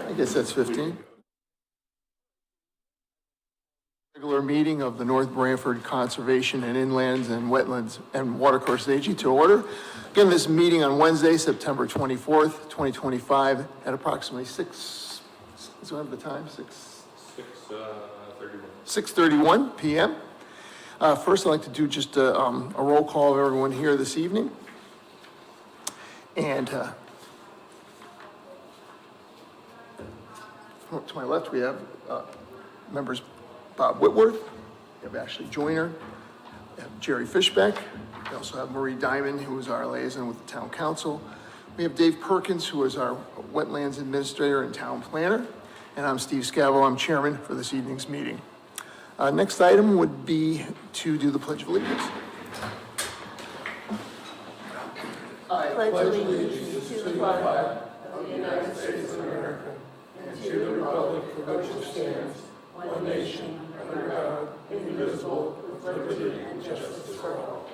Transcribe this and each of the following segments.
I guess that's 15. Regular meeting of the North Branford Conservation and Inlands and Wetlands and Watercourses AG to order. Again, this meeting on Wednesday, September 24th, 2025 at approximately 6, is what the time? 6:31 p.m. First, I'd like to do just a roll call of everyone here this evening. And to my left, we have members Bob Whitworth, we have Ashley Joyner, we have Jerry Fishbeck, we also have Marie Diamond, who is our liaison with the town council. We have Dave Perkins, who is our wetlands administrator and town planner, and I'm Steve Scavo, I'm chairman for this evening's meeting. Next item would be to do the Pledge of Allegiance. I pledge allegiance to the flag of the United States of America and to the republic for which it stands, one nation, under God, indivisible, with liberty and justice for all.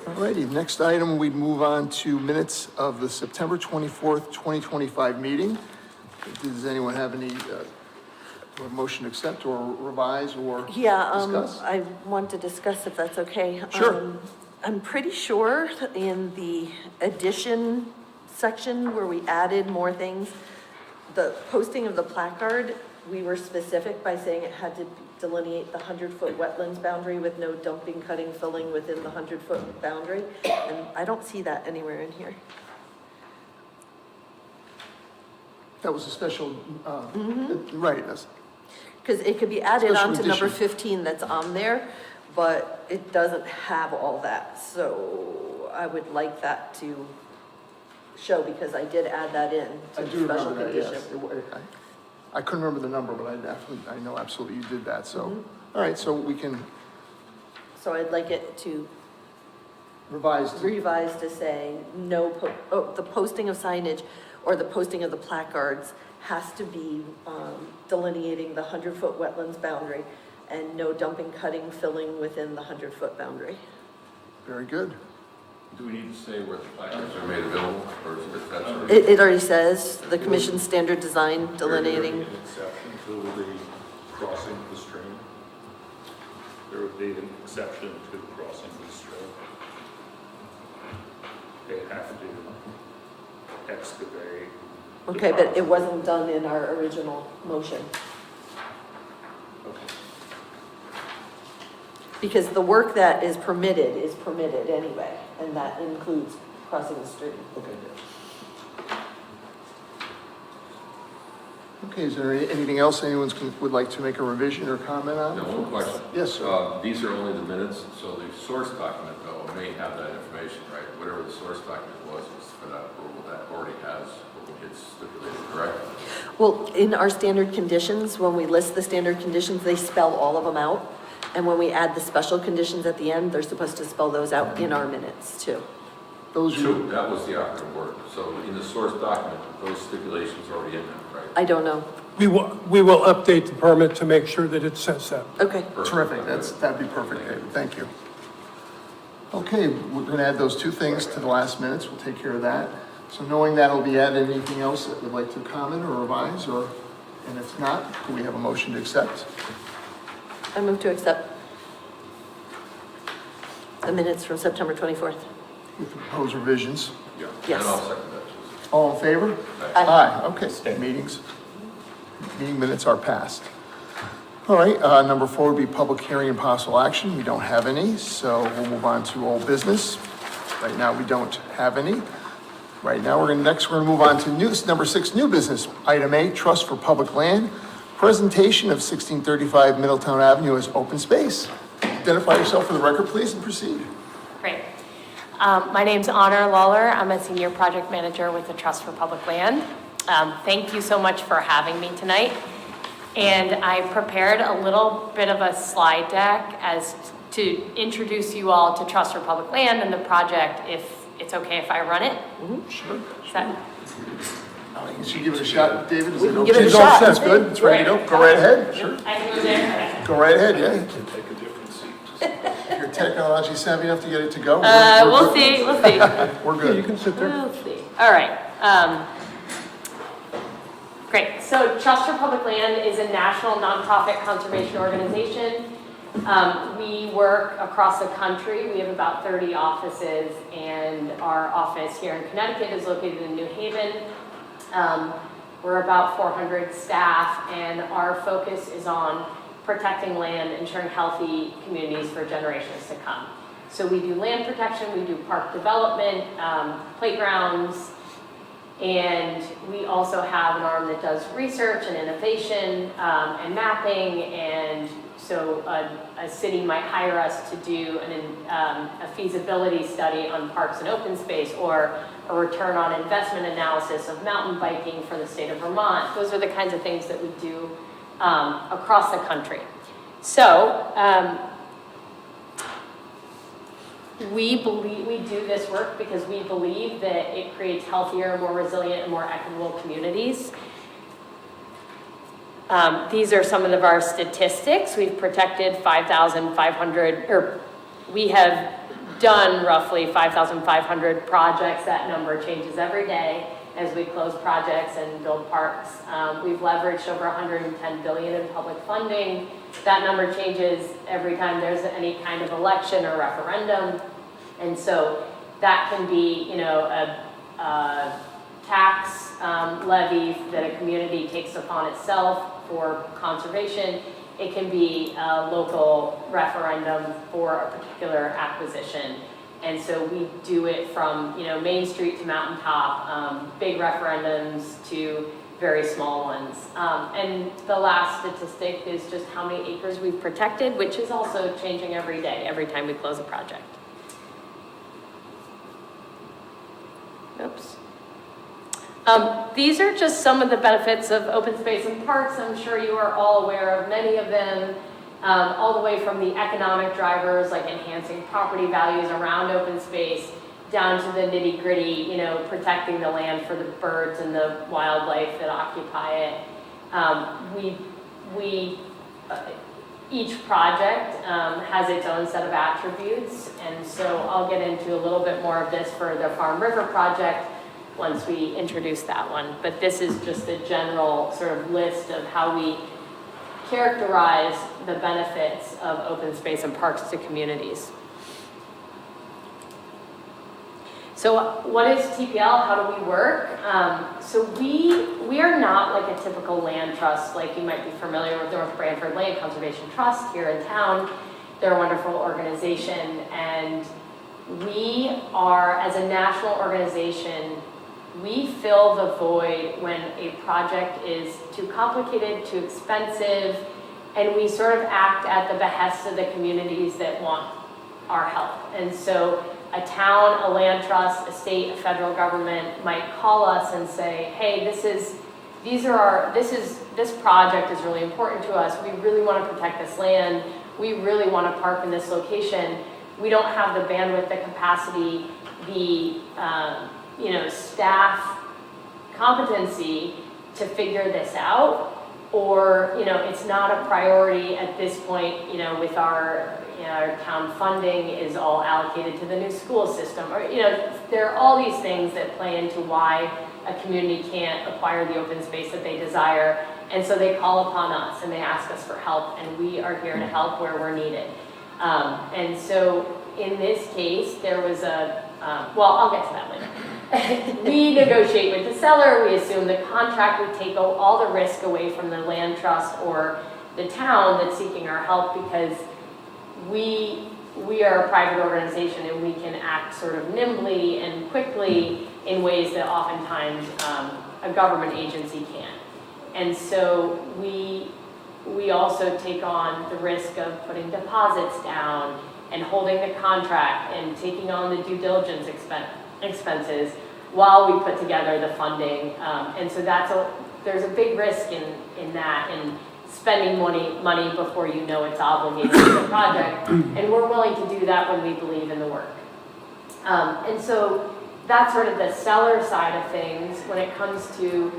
All righty, next item, we'd move on to minutes of the September 24th, 2025 meeting. Does anyone have any motion to accept or revise or discuss? I want to discuss if that's okay. Sure. I'm pretty sure in the addition section where we added more things, the posting of the placard, we were specific by saying it had to delineate the 100-foot wetlands boundary with no dumping, cutting, filling within the 100-foot boundary. And I don't see that anywhere in here. That was a special, right, that's, Because it could be added Special onto number edition. 15 that's on there, but it doesn't have all that. So I would like that to show because I did add that in I to do special remember that, yes. condition. I couldn't remember the number, but I know absolutely you did that, so. All right, so we can So I'd like it to revise. revise to say the posting of signage or the posting of the placards has to be delineating the 100-foot wetlands boundary and no dumping, cutting, filling within the 100-foot boundary. Very good. Do we need to say where the placards are made available, or is it, that's already? It already says the commission standard design delineating. An exception to the crossing of the stream. There would be an exception to crossing the stream. They have to excavate. Okay, but it wasn't done in our original motion. Okay. Because the work that is permitted anyway, and that includes crossing the stream. Okay, is there anything else anyone would like to make a revision or comment on? No, one question. Yes, sir. These are only the minutes, so the source document, though, may have that information, right? Whatever the source document was for that approval, that already has what it's stipulated, correct? Well, in our standard conditions, when we list the standard conditions, they spell all of them out. And when we add the special conditions at the end, they're supposed to spell those out in our minutes too. Those True, that was the operative word. So in the source document, those stipulations are already in there, right? I don't know. We will update the permit to make sure that it says that. Okay. Perfect. Terrific, that'd be perfect, David, thank you. Okay, we're gonna add those two things to the last minutes, we'll take care of that. So knowing that'll be added, anything else that would like to comment or revise, or, and if not, do we have a motion to accept? I move to accept the minutes from September 24th. With the proposed revisions. Yeah. Yes. And I'll second that, Susan. All in favor? Aye. Okay, meeting minutes are passed. All right, number 4 would be public hearing and possible action. We don't have any, so we'll move on to old business. Right now, we don't have any. Right now, we're gonna move on to number 6, new business. Item A, trust for public land. Presentation of 1635 Middletown Avenue as open space. Identify yourself for the record, please, and proceed. Great. My name's Honor Lawler. I'm a senior project manager with the Trust for Public Land. Thank you so much for having me tonight. And I prepared a little bit of a slide deck as to introduce you all to Trust for Public Land and the project, if it's okay if I run it. Sure. Is that, You should give it a shot, David. We can give it a It's all shot. set. That's good, it's ready to go. Go right ahead, sure. I can go there? Go right ahead, yeah. Take a different seat. If you're technology savvy enough to get it to go? We'll see, we'll see. We're Yeah, you good. can sit there. We'll see. All right. Great. So Trust for Public Land is a national nonprofit conservation organization. We work across the country. We have about 30 offices, and our office here in Connecticut is located in New Haven. We're about 400 staff, and our focus is on protecting land, ensuring healthy communities for generations to come. So we do land protection, we do park development, playgrounds, and we also have an arm that does research and innovation and mapping. And so a city might hire us to do a feasibility study on parks and open space, or a return on investment analysis of mountain biking for the state of Vermont. Those are the kinds of things that we do across the country. So we do this work because we believe that it creates healthier, more resilient, and more equitable communities. These are some of our statistics. We've protected 5,500, or we have done roughly 5,500 projects. That number changes every day as we close projects and build parks. We've leveraged over $110 billion in public funding. That number changes every time there's any kind of election or referendum. And so that can be, a tax levy that a community takes upon itself for conservation. It can be a local referendum for a particular acquisition. And so we do it from, Main Street to Mountaintop, big referendums to very small ones. And the last statistic is just how many acres we've protected, which is also changing every day, every time we close a project. Oops. These are just some of the benefits of open space and parks. I'm sure you are all aware of many of them, all the way from the economic drivers like enhancing property values around open space, down to the nitty gritty, protecting the land for the birds and the wildlife that occupy it. Each project has its own set of attributes, and so I'll get into a little bit more of this for the Farm River project once we introduce that one. But this is just a general sort of list of how we characterize the benefits of open space and parks to communities. So what is TPL? How do we work? So we are not like a typical land trust like you might be familiar with North Branford Land Conservation Trust here in town. They're a wonderful organization, and we are, as a national organization, we fill the void when a project is too complicated, too expensive, and we sort of act at the behest of the communities that want our help. And so a town, a land trust, a state, a federal government might call us and say, hey, this project is really important to us. We really want to protect this land. We really want to park in this location. We don't have the bandwidth, the capacity, the staff competency to figure this out, or it's not a priority at this point. With our town funding is all allocated to the new school system, or there are all these things that play into why a community can't acquire the open space that they desire, and so they call upon us and they ask us for help, and we are here to help where we're needed. And so in this case, there was I'll get to that later. We negotiate with the seller, we assume the contract, we take all the risk away from the land trust or the town that's seeking our help, because we are a private organization and we can act sort of nimbly and quickly in ways that oftentimes a government agency can't. And so we also take on the risk of putting deposits down and holding the contract and taking on the due diligence expenses while we put together the funding. And so there's a big risk in that, and spending money before you know it's obligated to the project. And we're willing to do that when we believe in the work. And so that's sort of the seller side of things. When it comes to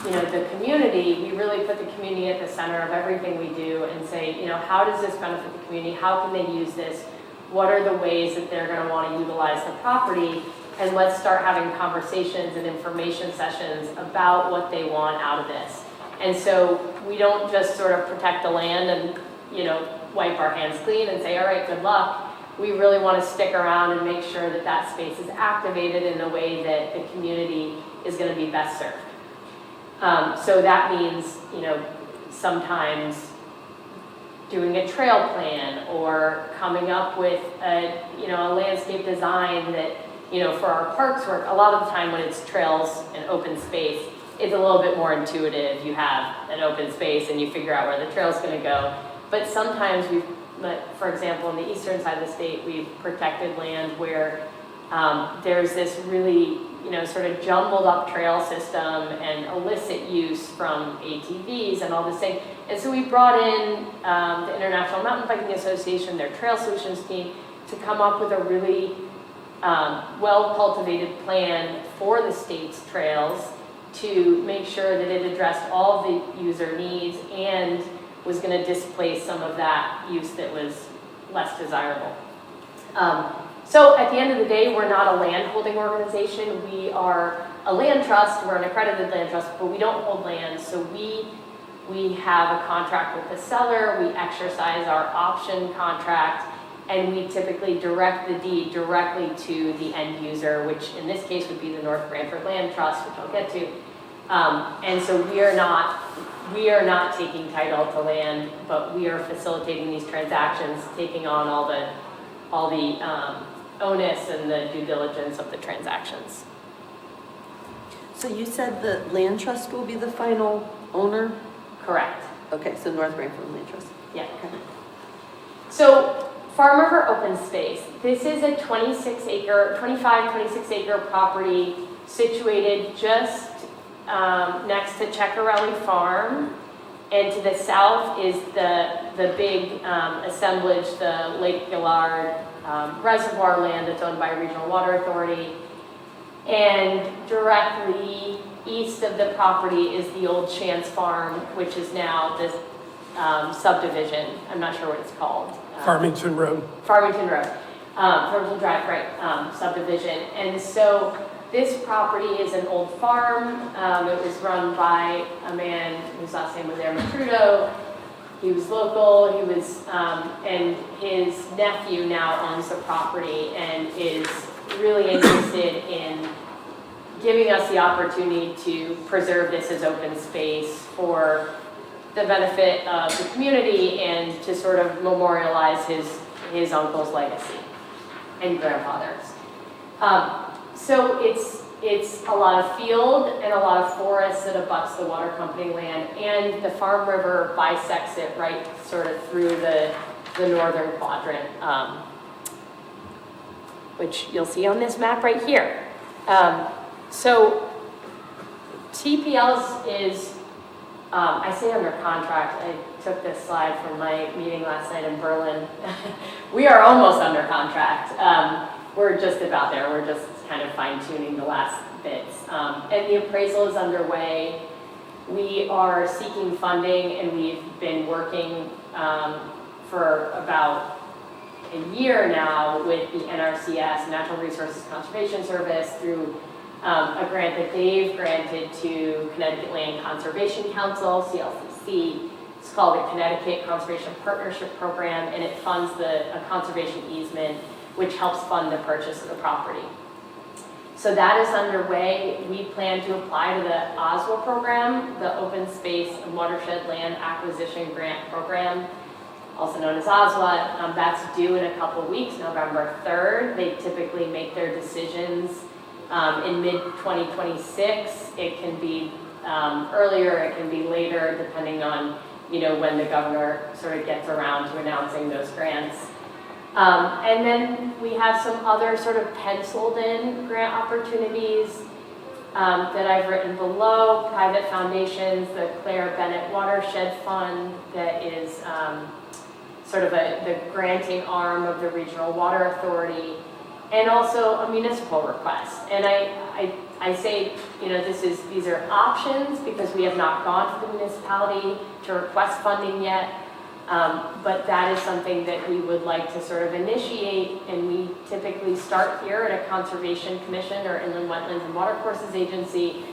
the community, we really put the community at the center of everything we do and say, how does this benefit the community? How can they use this? what are the ways that they're gonna wanna utilize the property, and let's start having conversations and information sessions about what they want out of this. And so we don't just sort of protect the land and, wipe our hands clean and say, all right, good luck. We really want to stick around and make sure that that space is activated in the way that the community is going to be best served. So that means, sometimes doing a trail plan or coming up with a landscape design that, for our parks work, a lot of the time when it's trails and open space, it's a little bit more intuitive. You have an open space and you figure out where the trail's going to go. But sometimes for example, on the eastern side of the state, we've protected land where there's this really, sort of jumbled up trail system and illicit use from ATVs and all this thing. And so we brought in the International Mountain Biking Association, their trail solutions team, to come up with a really well-cultivated plan for the state's trails to make sure that it addressed all of the user needs and was going to displace some of that use that was less desirable. So at the end of the day, we're not a land holding organization. We are a land trust, we're an accredited land trust, but we don't hold land. So we have a contract with the seller, we exercise our option contract, and we typically direct the deed directly to the end user, which in this case would be the North Branford Land Trust, which I'll get to. And so we are not taking title to land, but we are facilitating these transactions, taking on all the onus and the due diligence of the transactions. So you said the land trust will be the final owner? Correct. Okay, so North Branford Land Trust. Yeah. So Farm River Open Space. This is a 26 acre property situated just next to Ceccarelli Farm. And to the south is the big assemblage, the Lake Gillard reservoir land that's owned by Regional Water Authority. And directly east of the property is the old Chance Farm, which is now this subdivision. I'm not sure what it's called. Farmington Road. Farmington Road. Farmington Drive, right, subdivision. And so this property is an old farm. It was run by a man whose last name was Matrudo. He was local. He was, and his nephew now owns the property and is really interested in giving us the opportunity to preserve this as open space for the benefit of the community and to sort of memorialize his uncle's legacy and grandfather's. So it's a lot of field and a lot of forest that abuts the water company land, and the Farm River bisects it right sort of through the northern quadrant, which you'll see on this map right here. So TPL's is, I say under contract. I took this slide from my meeting last night in Berlin. We are almost under contract. We're just about there. We're just kind of fine-tuning the last bits. And the appraisal is underway. We are seeking funding, and we've been working for about a year now with the NRCS, Natural Resources Conservation Service, through a grant that they've granted to Connecticut Land Conservation Council, CLCC. It's called the Connecticut Conservation Partnership Program, and it funds a conservation easement, which helps fund the purchase of the property. So that is underway. We plan to apply to the OSWA program, the Open Space and Watershed Land Acquisition Grant Program, also known as OSWA. That's due in a couple of weeks, November 3rd. They typically make their decisions in mid-2026. It can be earlier, it can be later, depending on when the governor sort of gets around to announcing those grants. And then we have some other sort of penciled in grant opportunities that I've written below. Private foundations, the Claire Bennett Watershed Fund that is sort of the granting arm of the Regional Water Authority, and also a municipal request. And I say, these are options because we have not gone to the municipality to request funding yet. But that is something that we would like to sort of initiate, and we typically start here at a Conservation Commission or Inland Wetlands and Watercourses Agency,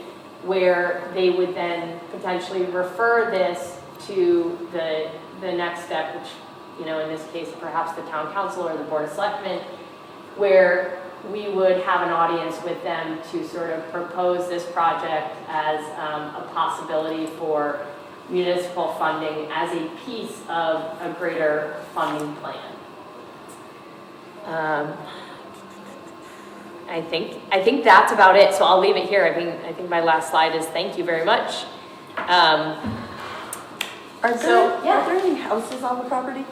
where they would then potentially refer this to the next step, which, in this case, perhaps the Town Council or the Board of Selectmen, where we would have an audience with them to sort of propose this project as a possibility for municipal funding as a piece of a greater funding plan. I think that's about it, so I'll leave it here. I think my last slide is thank you very much. Are So, yeah. there any houses on the property?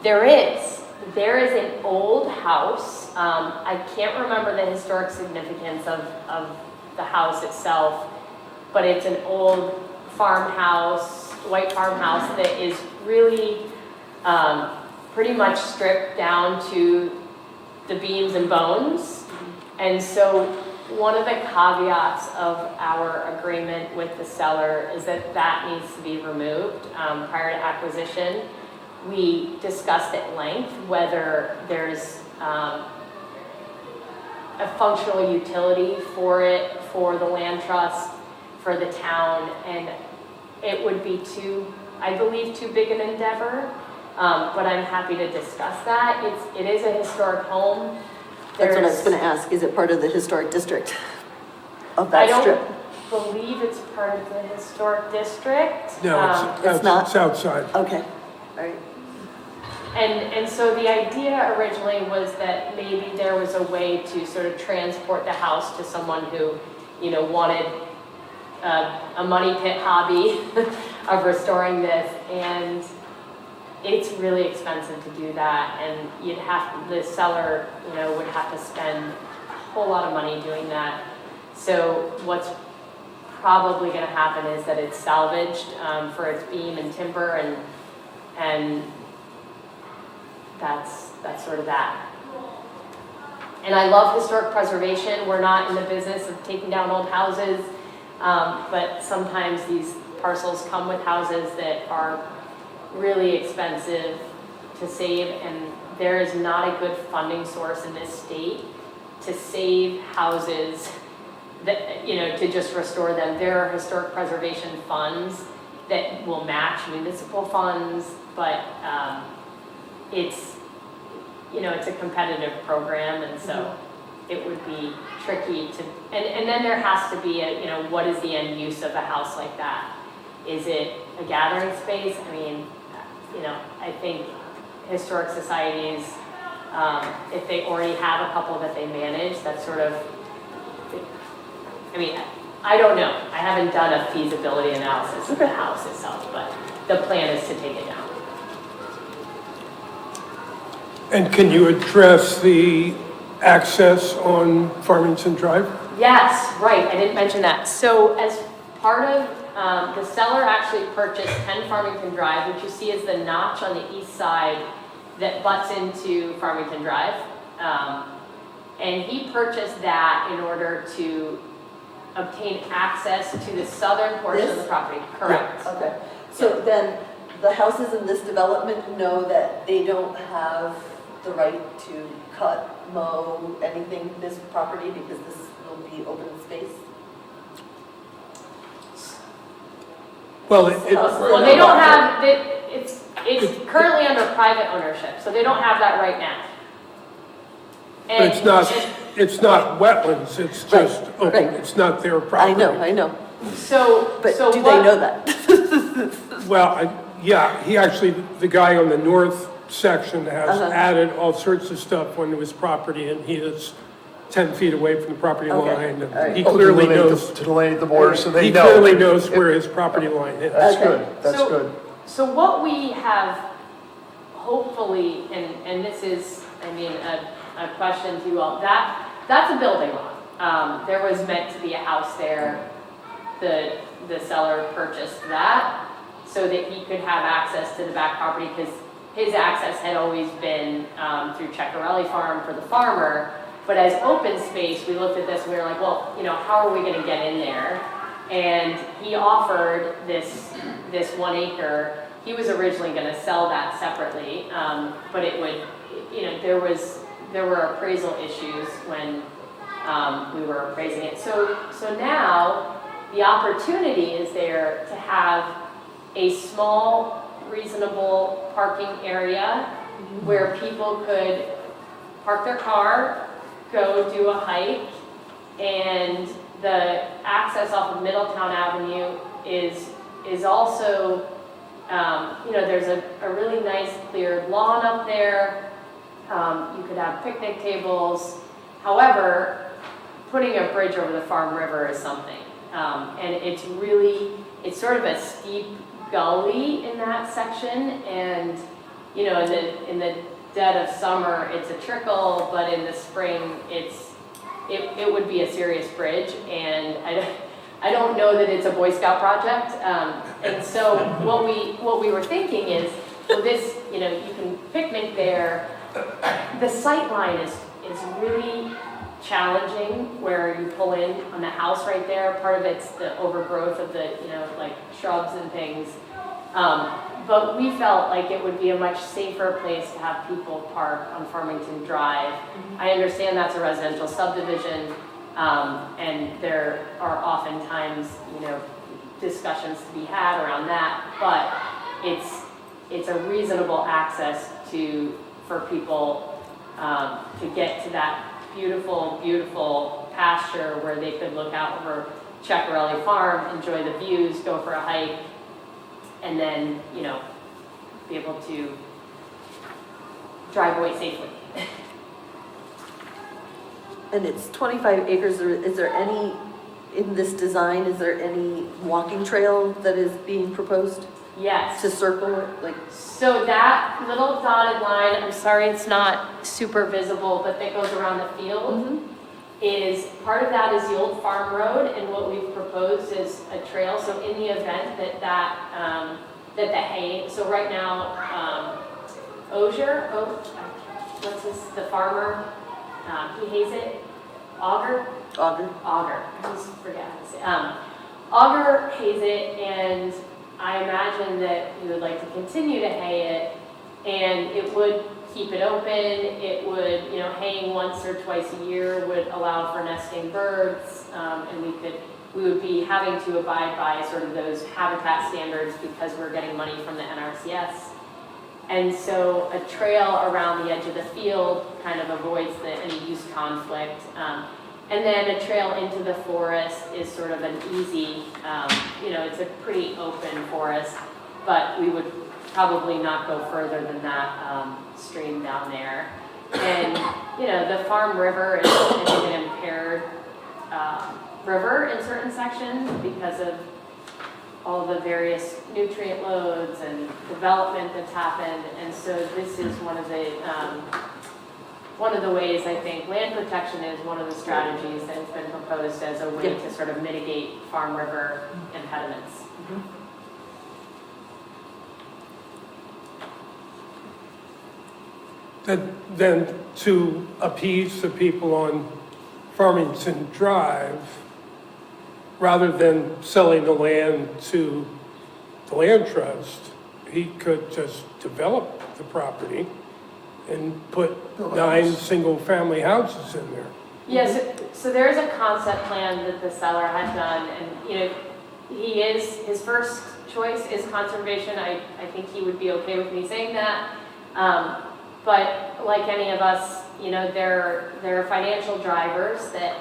There is an old house. I can't remember the historic significance of the house itself, but it's an old farmhouse, white farmhouse that is really pretty much stripped down to the beams and bones. And so one of the caveats of our agreement with the seller is that needs to be removed prior to acquisition. We discussed at length whether there's a functional utility for it, for the land trust, for the town, and it would be I believe too big an endeavor, but I'm happy to discuss that. It is a historic home. That's what I was gonna ask, is it part of the historic district of that strip? I don't believe it's part of the historic district. No, It's not? it's outside. Okay, all right. And so the idea originally was that maybe there was a way to sort of transport the house to someone who, wanted a money pit hobby of restoring this, and it's really expensive to do that, and the seller, would have to spend a whole lot of money doing that. So what's probably gonna happen is that it's salvaged for its beam and timber, and that's sort of that. And I love historic preservation. We're not in the business of taking down old houses, but sometimes these parcels come with houses that are really expensive to save, and there is not a good funding source in this state to save houses that, to just restore them. There are historic preservation funds that will match municipal funds, but it's a competitive program, and so it would be tricky to, and then there has to be what is the end use of a house like that? Is it a gathering space? I mean, I think historic societies, if they already have a couple that they manage, that's sort of, I don't know. I haven't done a feasibility analysis of the house itself, but the plan is to take it down. And can you address the access on Farmington Drive? Yes, right, I didn't mention that. So as part of, the seller actually purchased 10 Farmington Drive, which you see is the notch on the east side that butts into Farmington Drive. And he purchased that in order to obtain access to the southern portion of the property. Correct. Okay, so then the houses in this development know that they don't have the right to cut, mow, anything, this property, because this will be open space? Well, Well, they don't have, it's currently under private ownership, so they don't have that right now. but it's not wetlands, it's just Right, open, right. it's not their property. I know, So, but so do what- they know that? Well, yeah, he actually, the guy on the north section has added all sorts of stuff onto his property, and he is 10 feet away from the property Okay, line. all right. And he Oh, clearly delineate knows, to delineate the border, so they he know. clearly knows where his property line is. That's Okay. good, that's So- good. So what we have, hopefully, and this is, a question to you all, that's a building lot. There was meant to be a house there. The seller purchased that so that he could have access to the back property, because his access had always been through Ceccarelli Farm for the farmer. But as open space, we looked at this and we were like, well, how are we gonna get in there? And he offered this 1 acre he was originally gonna sell that separately, but it would, you know, there were appraisal issues when we were appraising it. So now, the opportunity is there to have a small, reasonable parking area where people could park their car, go do a hike, and the access off of Middletown Avenue is also, you know, there's a really nice cleared lawn up there. You could have picnic tables. However, putting a bridge over the Farm River is something. And it's sort of a steep gully in that section, and, you know, in the dead of summer, it's a trickle, but in the spring, it would be a serious bridge, and I don't know that it's a Boy Scout project. And so what we were thinking is, well, this, you know, you can picnic there. The sight line is really challenging where you pull in on the house right there. Part of it's the overgrowth of the, you know, like shrubs and things. But we felt like it would be a much safer place to have people park on Farmington Drive. I understand that's a residential subdivision, and there are oftentimes, you know, discussions to be had around that, but it's a reasonable access for people to get to that beautiful, beautiful pasture where they could look out over Ceccarelli Farm, enjoy the views, go for a hike, and then, you know, be able to drive away safely. And it's 25 acres, is there any, in this design, is there any walking trail that is being proposed Yes. to circle it, like? So that little dotted line, I'm sorry it's not super visible, but that goes around the field, is, part of that is the old farm road, and what we've proposed is a trail. So in the event that the hay, so right now, Osier, the farmer, he hays it, Auger, I always forget how to say, Auger hays it, and I imagine that we would like to continue to hay it, and it would keep it open. It would, you know, haying once or twice a year would allow for nesting birds, and we would be having to abide by sort of those habitat standards because we're getting money from the NRCS. And so a trail around the edge of the field kind of avoids any use conflict. And then a trail into the forest is sort of an easy, you know, it's a pretty open forest, but we would probably not go further than that stream down there. And, you know, the Farm River is an impaired river in certain sections because of all the various nutrient loads and development that's happened. And so this is one of the ways, I think, land protection is one of the strategies that has been proposed as a way to sort of mitigate Farm River impediments. Then to appease the people on Farmington Drive, rather than selling the land to the land trust, he could just develop the property and put 9 single-family houses in there. Yes, so there's a concept plan that the seller had done, and, you know, his first choice is conservation. I think he would be okay with me saying that. But like any of us, you know, there are financial drivers that,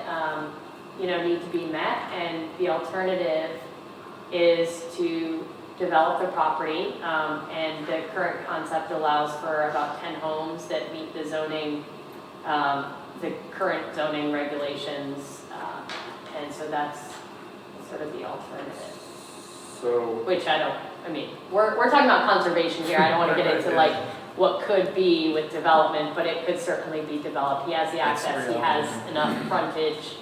you know, need to be met, and the alternative is to develop the property, and the current concept allows for about 10 homes that meet the zoning, the current zoning regulations, and so that's sort of the alternative. So, Which we're talking about conservation here. I don't want to get into like what could be with development, but it could certainly be developed. He has the access, he has enough frontage.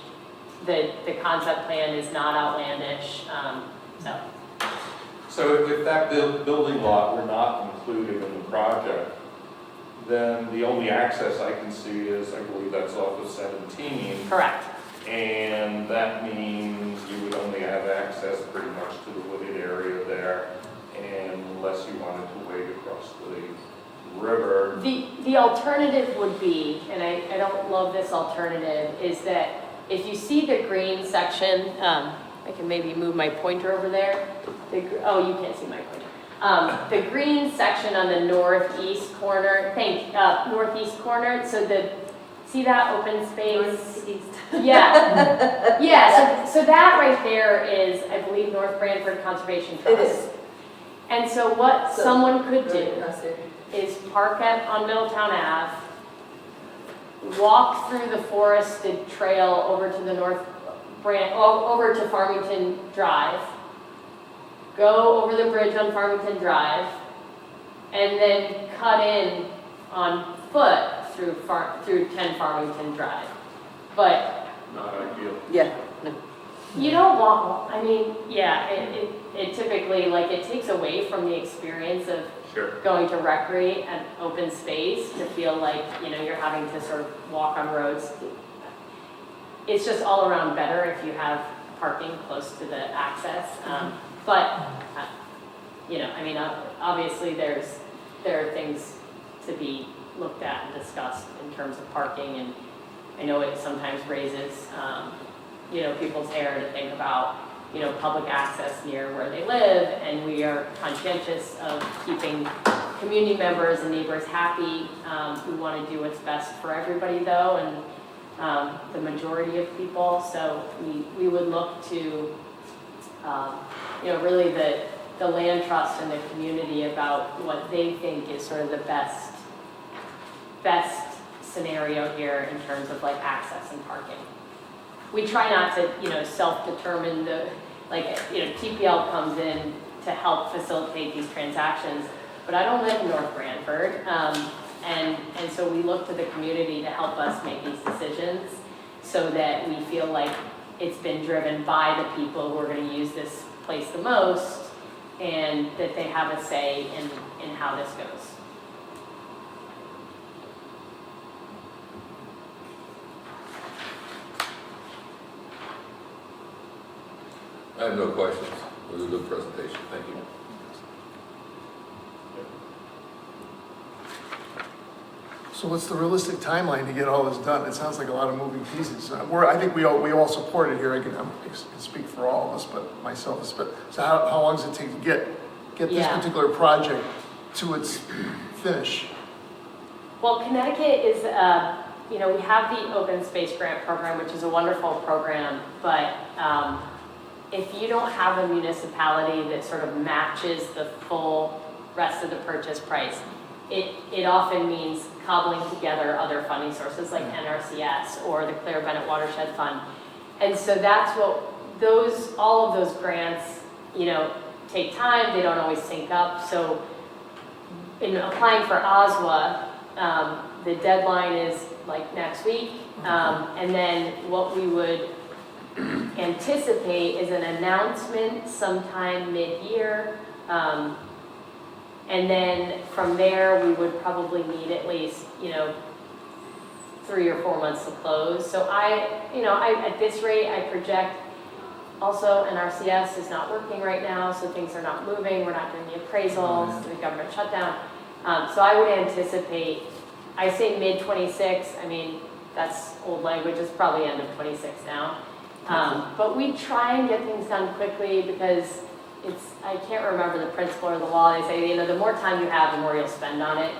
The concept plan is not outlandish, so if that building lot were not included in the project, then the only access I can see is, I believe that's off of 17. correct. And that means you would only have access pretty much to the wooded area there. unless you wanted to wade across the river. The alternative would be, and I don't love this alternative, is that if you see the green section, I can maybe move my pointer over there. Oh, you can't see my pointer. The green section on the northeast corner, northeast corner, so see that open space? Northeast. Yeah, yeah, so that right there is, I believe, North Branford Conservation Trust. It is. And so what So, someone could right do across there. is park on Middletown Ave, walk through the forested trail over to the over to Farmington Drive, go over the bridge on Farmington Drive, and then cut in on foot through 10 Farmington Drive. But Not ideal. Yeah, no. you don't want, I mean, yeah, it typically, like, it takes away from the experience of Sure. going to recreate an open space to feel like, you're having to sort of walk on roads. It's just all around better if you have parking close to the access. I mean, obviously there are things to be looked at and discussed in terms of parking, and I know it sometimes raises, people's hair to think about, public access near where they live, and we are conscientious of keeping community members and neighbors happy. We want to do what's best for everybody, though, and the majority of people. So we would look to, really the land trust and the community about what they think is sort of the best scenario here in terms of like access and parking. We try not to, self-determine TPL comes in to help facilitate these transactions, but I don't live in North Branford, and so we look to the community to help us make these decisions so that we feel like it's been driven by the people who are going to use this place the most, and that they have a say in how this goes. I have no questions. It was a good presentation. Thank you. So what's the realistic timeline to get all this done? It sounds like a lot of moving pieces. I think we all support it here. I can speak for all of us, but myself is. But so how long does it take to get this Yeah. particular project to its finish? Well, Connecticut is, we have the open space grant program, which is a wonderful program, but if you don't have a municipality that sort of matches the full rest of the purchase price, it often means cobbling together other funding sources like NRCS or the Claire Bennett Watershed Fund. And so that's what all of those grants, take time, they don't always sync up. So in applying for OSWA, the deadline is like next week. And then what we would anticipate is an announcement sometime mid-year. And then from there, we would probably need at least, 3 or 4 months to close. So at this rate, I project also NRCS is not working right now, so things are not moving. We're not doing the appraisals, the government shutdown. So I would anticipate, I say mid-26, I mean, that's old language, it's probably end of 26 now. But we try and get things done quickly because I can't remember the principle or the law. They say, the more time you have, the more you'll spend on it.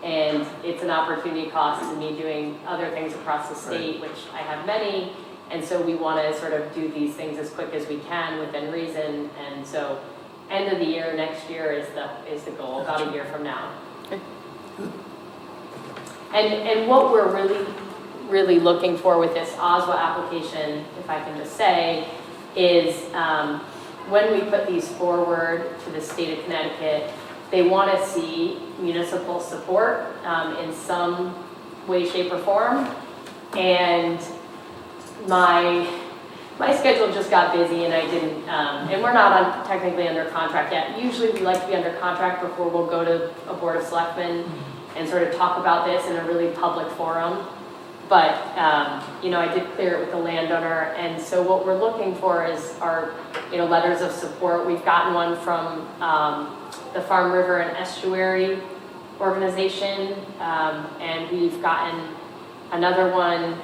And it's an opportunity cost to me doing other things across the state, which I have many. And so we want to sort of do these things as quick as we can within reason. And so end of the year, next year is the goal, about a year from now. And what we're really looking for with this OSWA application, if I can just say, is when we put these forward to the state of Connecticut, they want to see municipal support in some way, shape, or form. And my schedule just got busy, and I didn't. And we're not technically under contract yet. Usually, we like to be under contract before we'll go to a board of selectmen and sort of talk about this in a really public forum. But, I did clear it with the landowner, and so what we're looking for is our, letters of support. We've gotten one from the Farm River and Estuary Organization, and we've gotten another one.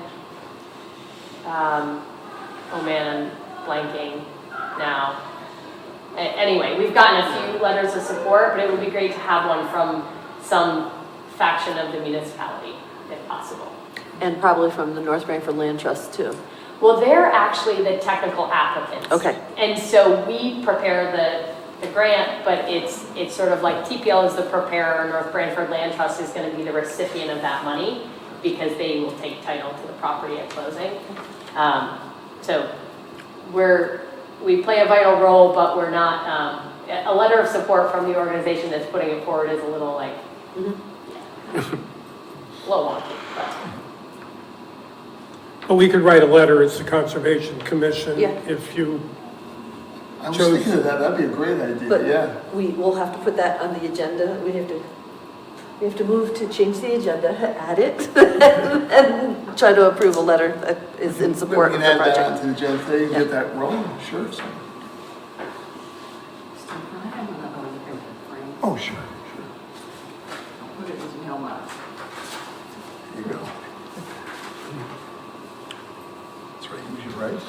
Oh man, I'm blanking now. Anyway, we've gotten a few letters of support, but it would be great to have one from some faction of the municipality, if possible. And probably from the North Branford Land Trust too. Well, they're actually the technical applicants. Okay. And so we prepare the grant, but it's sort of like TPL is the preparer, North Branford Land Trust is going to be the recipient of that money because they will take title to the property at closing. So we play a vital role, but we're not, a letter of support from the organization that's putting it forward is a little like, a little wonky, but. But we could write a letter as the Conservation Commission Yeah. if you, I was Chose- thinking of that, that'd be a great idea, But yeah. we will have to put that on the agenda. We have to move to change the agenda, add it, and try to approve a letter that is in support We of can the add that project. onto the agenda today and get that rolling, sure. So- Oh, sure, sure. Put it in his mailbox. There you go. That's right, you should write.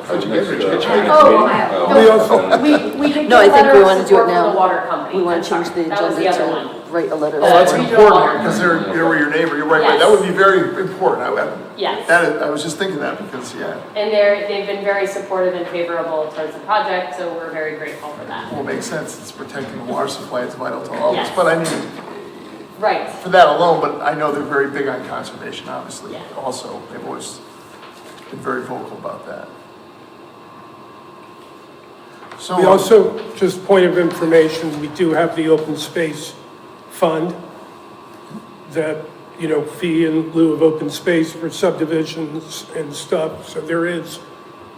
How'd you get it? Oh, we also, we did No, I get a think letter we of want to do it support from now. the water company. We want I'm to change sorry. the That was the agenda other one. to write a letter. Oh, that's Regional important, water. because they're your neighbor, you're right, right, that Yes. would be very important. Yes. I was just thinking that because, yeah, And they've been very supportive and favorable towards the project, so we're very grateful for that. well, it makes sense, it's protecting the water supply, it's vital to all of us. Yes. But I mean, Right. for that alone, but I know they're very big on conservation, obviously, Yeah. also. They've always been very vocal about that. So, we also, just point of information, we do have the open space fund that, fee in lieu of open space for subdivisions and stuff. So there is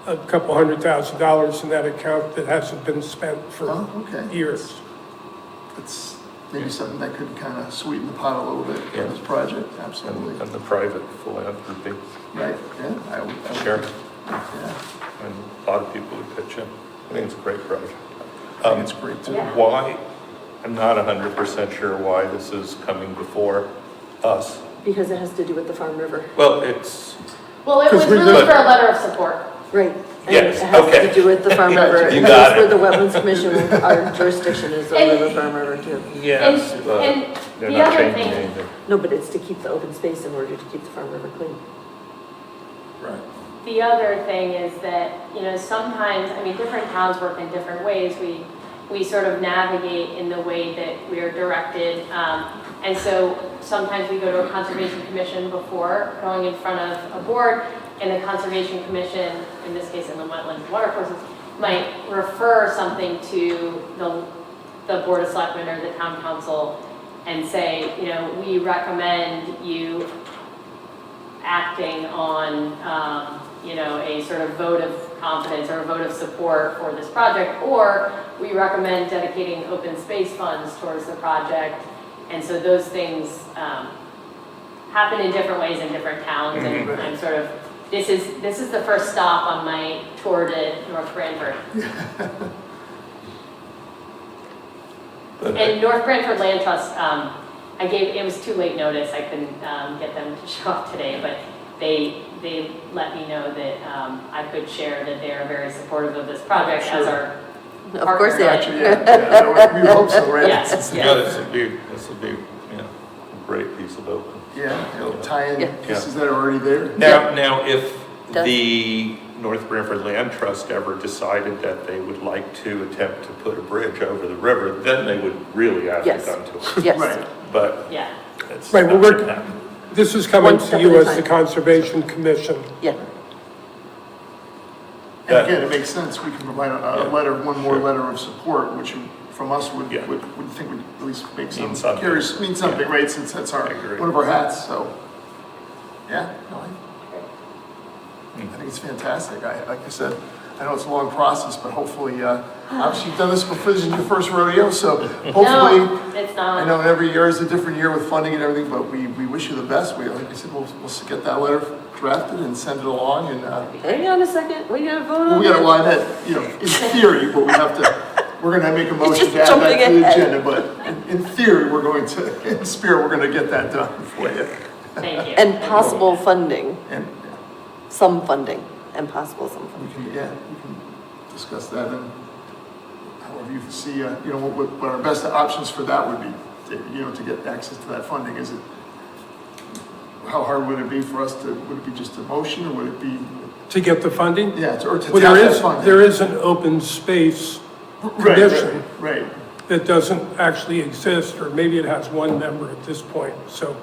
a couple $100,000 in that account that hasn't been spent for Oh, okay. years. it's maybe something that could kind of sweeten the pot a little bit for Yeah. this project, absolutely. And the private philanthropy, Right, yeah, I would, sure, yeah, and a lot of people would pitch in. I think it's a great project. I think it's great too. Yeah. Why, I'm not 100% sure why this is coming before us. Because it has to do with the Farm River. Well, it's, Well, it was Because we really live- for a letter of support. Right. And Yes, it has okay. to do with the Farm Gotcha. River. You And got that's where it. the Wetlands Commission, our jurisdiction is over the Farm River too. yes, And they're the not other changing thing, anything. No, but it's to keep the open space in order to keep the Farm River clean. Right. the other thing is that, sometimes, different towns work in different ways. We sort of navigate in the way that we are directed. And so sometimes we go to a conservation commission before going in front of a board, and the conservation commission, in this case in the Wetlands and Watercourses, might refer something to the board of selectmen or the town council and say, we recommend you acting on, a sort of vote of confidence or a vote of support for this project, or we recommend dedicating open space funds towards the project. And so those things happen in different ways in different towns, and I'm sort of, this is the first stop on my tour to North Branford. And North Branford Land Trust, it was too late notice, I couldn't get them to show up today, but they let me know that I could share that they are very supportive of this project as our Of course they are. partner. Yeah, we hope so, right? Yes, Yeah, yes. this would be, a great piece of open. Yeah, it'll tie in Yeah. pieces that are already there. Now, if Does- the North Branford Land Trust ever decided that they would like to attempt to put a bridge over the river, then they would really have to Yes. come to us. Yes. Right. But Yeah. it's Right, well, not gonna happen. This is coming One to step you at a as the time. Conservation Commission. Yeah. And again, it makes sense, we can provide a letter, one more letter of support, which from us would Yeah. think would at least make some, Mean something. curious, mean something, Yeah. right, since that's our, I agree. one of our hats, so. Yeah, no, I think it's fantastic, like I said, I know it's a long process, but hopefully, obviously you've done this before, this is your first rodeo, so hopefully, No, it's not. I know every year is a different year with funding and everything, but we wish you the best. Like I said, we'll get that letter drafted and send it along, and Hang on a second, we gotta vote on we gotta it. line that, in theory, but we have to we're gonna make a motion just to add jumping that to the ahead. agenda, but in theory, we're going to, in spirit, we're gonna get that done for you. Thank you. And possible funding, And some funding, and possible some funding. we can discuss that and however you see, what our best options for that would be, to get access to that funding. Is it, how hard would it be for us to, would it be just a motion or would it be, To get the funding? yeah, or to Well, tap there that is, funding? there is an open space Right, condition right. that doesn't actually exist, or maybe it has one member at this point. So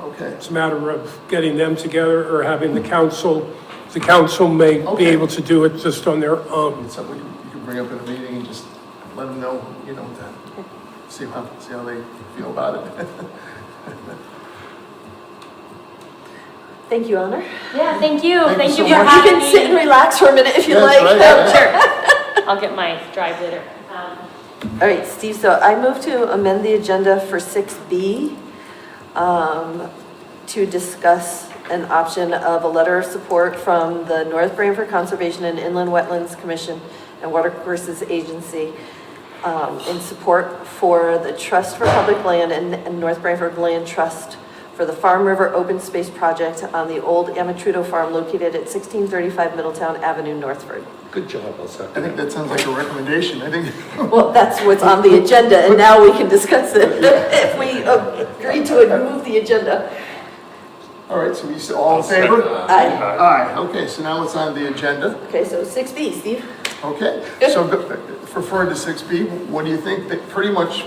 Okay. it's a matter of getting them together or having the council may be Okay. able to do it just on their own. It's something you can bring up in a meeting and just let them know, see how they feel about it. Thank you, Honor. Yeah, thank you. Thank you Thank so you for much. You having can sit and me. relax for a minute if you That's like. right, yeah. Sure. I'll get my drive later. All right, Steve, so I move to amend the agenda for 6B to discuss an option of a letter of support from the North Branford Conservation and Inland Wetlands Commission and Watercourses Agency in support for the Trust for Public Land and North Branford Land Trust for the Farm River Open Space Project on the old Amatrudo Farm located at 1635 Middletown Avenue, Northford. Good job, I'll I second. think that sounds like a recommendation. I think, Well, that's what's on the agenda, and now we can discuss it if we agree to move the agenda. all right, so all in favor? Aye. Aye, okay, so now it's on the agenda. Okay, so 6B, Steve. Okay, so referring to 6B, what do you think that pretty much,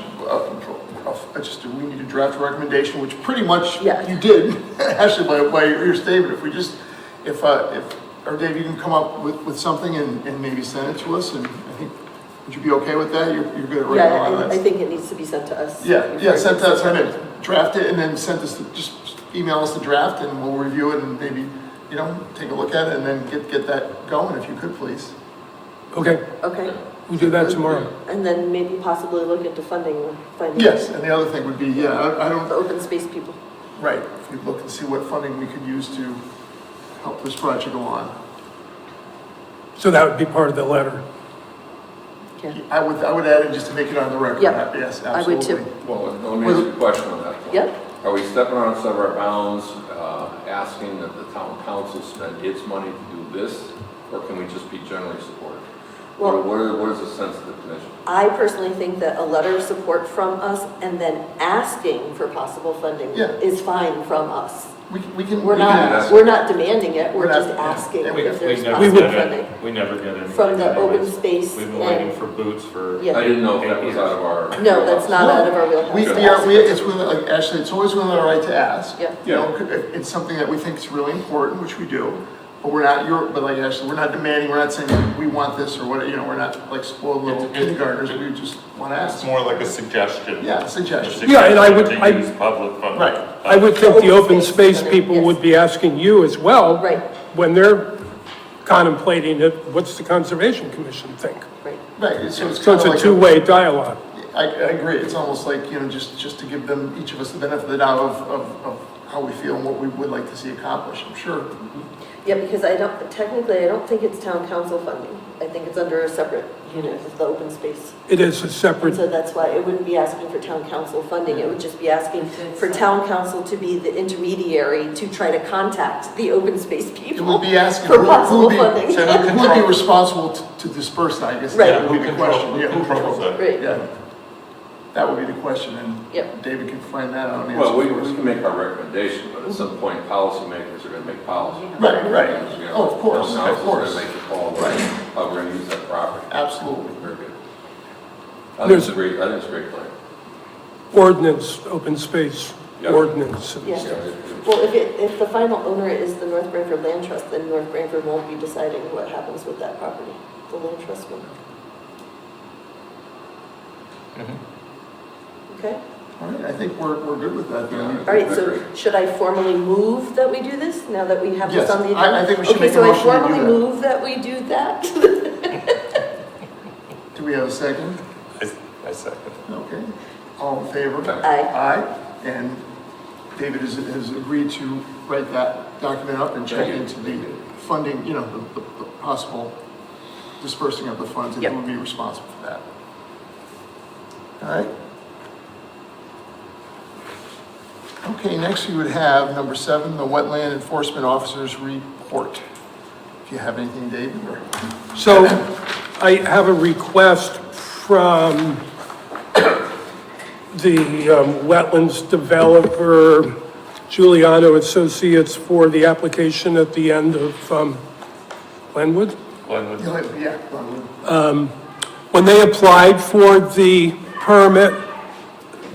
we need to draft a recommendation, which pretty much Yeah. you did, actually, by your statement. If we just, or Dave, you can come up with something and maybe send it to us, and I think, would you be okay with that? You're good at writing Yeah, all I that? think it needs to be sent to us. Yeah, send us, draft it, and then send us, just email us the draft, and we'll review it, and maybe, take a look at it, and then get that going, if you could, please. Okay, Okay, we'll do that tomorrow. and then maybe possibly look into finding Yes, and the other thing would be, I don't, the open space people. right, if we look and see what funding we could use to help this project go on. So that would be part of the letter. Yeah, I would add it just to make it on the record. Yep, Yes, I would absolutely. too. Well, let me ask you a question on that point. Yep. Are we stepping on some of our bounds, asking that the town council spend its money to do this, or can we just be generally supportive? Well- What is the sense of the commission? I personally think that a letter of support from us and then asking for possible funding Yeah. is fine from us. We can. We're we can not, ask. we're not demanding it, we're We're not- just asking yeah, if there's We possible would- funding. We never get anything. From the open anyways. space We've been waiting and- for boots for. Yeah. I didn't know if that was out of our. No, that's not out of our wheelhouse. We are, it's within, like, actually, it's always within our right to ask. Yeah. It's something that we think is really important, which we do, but but like Ashley, we're not demanding, we're not saying we want this or what, we're not like spoiled little It's- kindergartners, we just want to It's ask. more like a suggestion. Yeah, A suggestion. Yeah, and I would- suggestion to use public funding. Right. I would think the open space Yes. people would be asking you as well. Right. When they're contemplating it, what's the Conservation Commission think? Right. Right, so it's So kind it's of a like. two-way dialogue. I agree, it's almost like, just to give them, each of us the benefit of the doubt of how we feel and what we would like to see accomplished, I'm sure. Yeah, because I don't think it's town council funding. I think it's under a separate unit of the open space. It is a And separate, so that's why it wouldn't be asking for town council funding, it would just be asking for town council to be the intermediary to try to contact the open space It people would be asking for who possible would be, funding. who would be responsible to disperse that, I guess Right. that would be the question. Yeah, Who controls that? Right, Yeah, that would be the question, and Yep. David can find that out. and Well, we answer for us. can make our recommendation, but at some point, policymakers are gonna make policy. Right, right. And, Oh, of course, town of council's course. gonna make the call, Right. how we're gonna use that property. Absolutely. Very good. I think There's- it's great, I think it's a great plan. ordinance, open space Yeah. ordinance. yeah. Yeah, Well, if the final owner is the North Branford Land Trust, then North Branford won't be deciding what happens with that property. The land trust will. Okay? All right, I think we're good with that then. All right, so should I formally move that we do this, now that we have this Yes, on the I agenda? think we should make a Okay, motion so to I do formally that. move that we do that? Do we have a second? I second. Okay, all in favor? Aye. Aye, and David has agreed to write that document up and check Thank you. into the funding, the possible dispersing of the funds, and Yep. who would be responsible for that. All right. Okay, next we would have number 7, the Wetland Enforcement Officer's Report. If you have anything, David, or? So I have a request from the wetlands developer, Giuliano Associates, for the application at the end of Glenwood. Yeah. When they applied for the permit,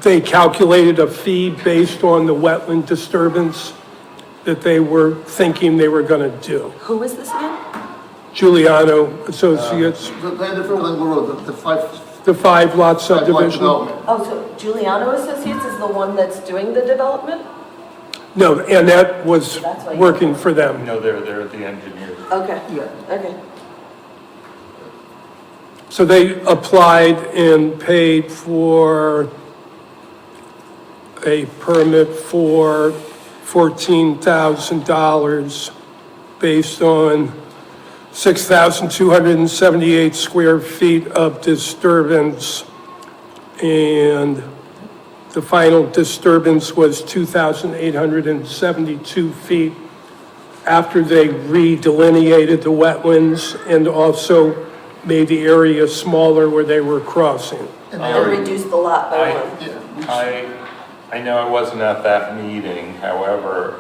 they calculated a fee based on the wetland disturbance that they were thinking they were going to do. Who is this again? Giuliano Associates, The Road, the 5 the 5-lot lot subdivision. development. Oh, so Giuliano Associates is the one that's doing the development? No, and that was That's why you- working for them. No, they're the engineers. Okay, Yeah. okay. So they applied and paid for a permit for $14,000 based on 6,278 square feet of disturbance. And the final disturbance was 2,872 feet after they redelineated the wetlands and also made the area smaller where they were crossing. And And reduce the lot by one. I know I wasn't at that meeting, however,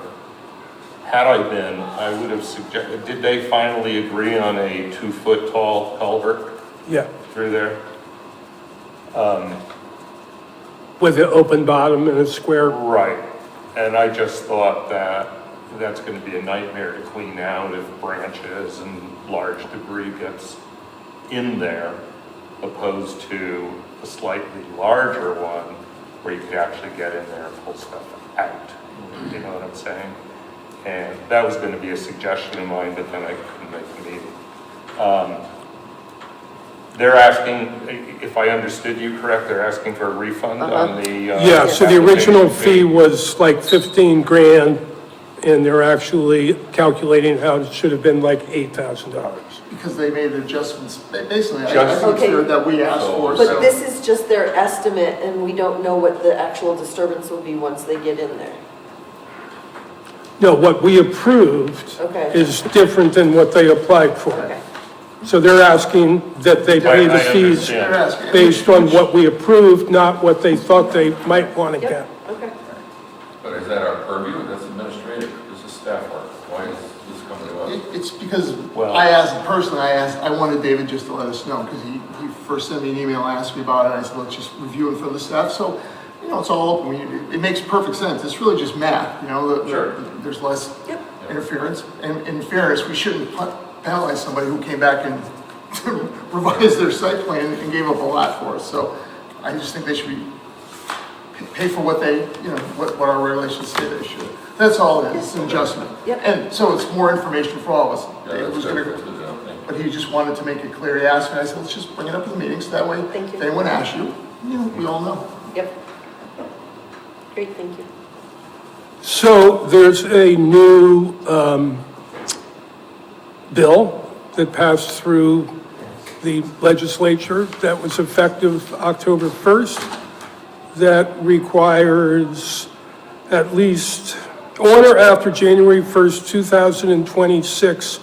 had I been, I would have suggested, did they finally agree on a 2-foot tall culvert Yeah, through there? with an open bottom and a square. Right, and I just thought that that's gonna be a nightmare to clean out if branches and large debris gets in there, opposed to a slightly larger one where you could actually get in there and pull stuff out. You know what I'm saying? And that was gonna be a suggestion of mine, but then I couldn't make the meeting. They're asking, if I understood you correct, they're asking for a refund on the. Yeah, so the original application fee was like 15 grand, and they're actually calculating how it should have been like $8,000. because they made adjustments, basically, I Just- think Okay. that we asked for. But so- this is just their estimate, and we don't know what the actual disturbance will be once they get in there. No, what we approved Okay. is different than what they applied for. Okay, So they're asking that they pay the I fees understand. They're asking. based on what we approved, not what they thought they might want to get. yep, okay. But is that our purview? That's administrative. This is staff work. Why is this coming to us? It's because Well- I wanted David just to let us know, because he first sent me an email, asked me about it, and I said, let's just review it for the staff, so, it's all open, it makes perfect sense, it's really just math, Sure. there's less Yep. interference, and in fairness, we shouldn't penalize somebody who came back and revised their site plan and gave up a lot for us, so I just think they should be, pay for what they, what our regulations say they should. That's all it is, it's an adjustment. Yep. And so it's more information for all of us. Yeah, David that's was good. gonna, That's good to know. Thank you. but he just wanted to make it clear. He asked me, I said, let's just bring it up in the meeting, so that way, Thank you. if anyone asks you, we all know. Yep. Great, thank you. So there's a new bill that passed through the legislature that was effective October 1st that requires at least on or after January 1st, 2026,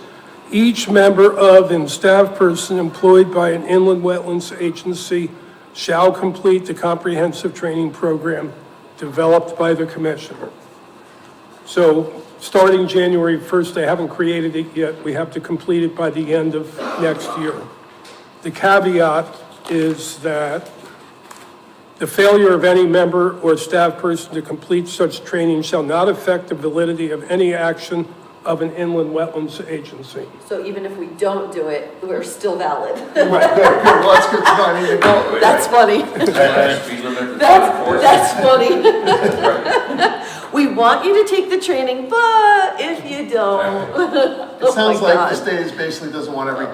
each member of and staff person employed by an inland wetlands agency shall complete the comprehensive training program developed by the commissioner. So, starting January 1st, they haven't created it yet. We have to complete it by the end of next year. The caveat is that the failure of any member or staff person to complete such training shall not affect the validity of any action of an inland wetlands agency. So even if we don't do it, we're still valid. Right, good, well, that's good to know. I mean, go- That's funny. Speed limit to 40. That's funny. We want you to take the training, but if you don't. It sounds Oh my like God. the state basically doesn't want every,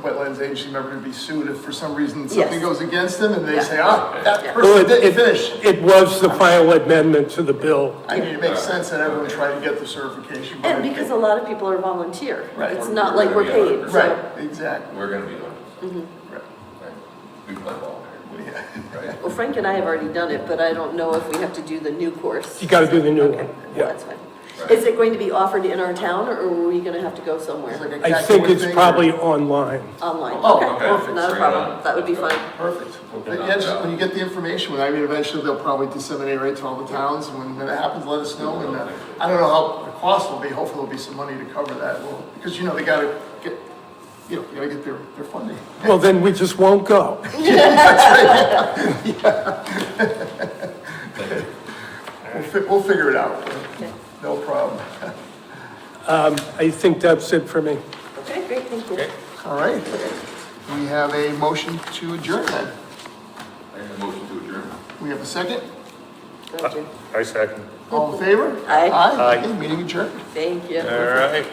wetlands agency member to be sued if for some reason something Yes. goes against them and they Yeah. say, that Yeah. person didn't finish. It was the final amendment to the bill. I mean, it makes sense that everyone tried to get the certification. but And because a lot of people are volunteer. Right. It's not like we're paid, so. Right, exactly. We're gonna be on this. Right. Right. We play ball here. Yeah. right? Well, Frank and I have already done it, but I don't know if we have to do the new course. You gotta do the new Okay, one, well, yeah. that's fine. Right. Is it going to be offered in our town, or are we gonna have to go somewhere? It's like a I think calculated it's thing, or- probably online. Online? Oh, Okay, okay. perfect, not a Bring it problem, on. that would be fine. Perfect. Okay. Yeah, just when you get the information, I mean, eventually they'll probably disseminate right to all the towns, and when it happens, let us know, and I don't know how the cost will be, hopefully there'll be some money to cover that, well, because, you know, they gotta get, you know, they gotta get their funding. Well, then we just won't go. We'll figure it out, Okay. no problem. I think that's it for me. Okay, great, thank you. All right, we have a motion to adjourn then. I have a motion to adjourn. We have a second, Gotcha. I second. all in favor? Aye. Aye, okay, meeting adjourned. Thank you. All right.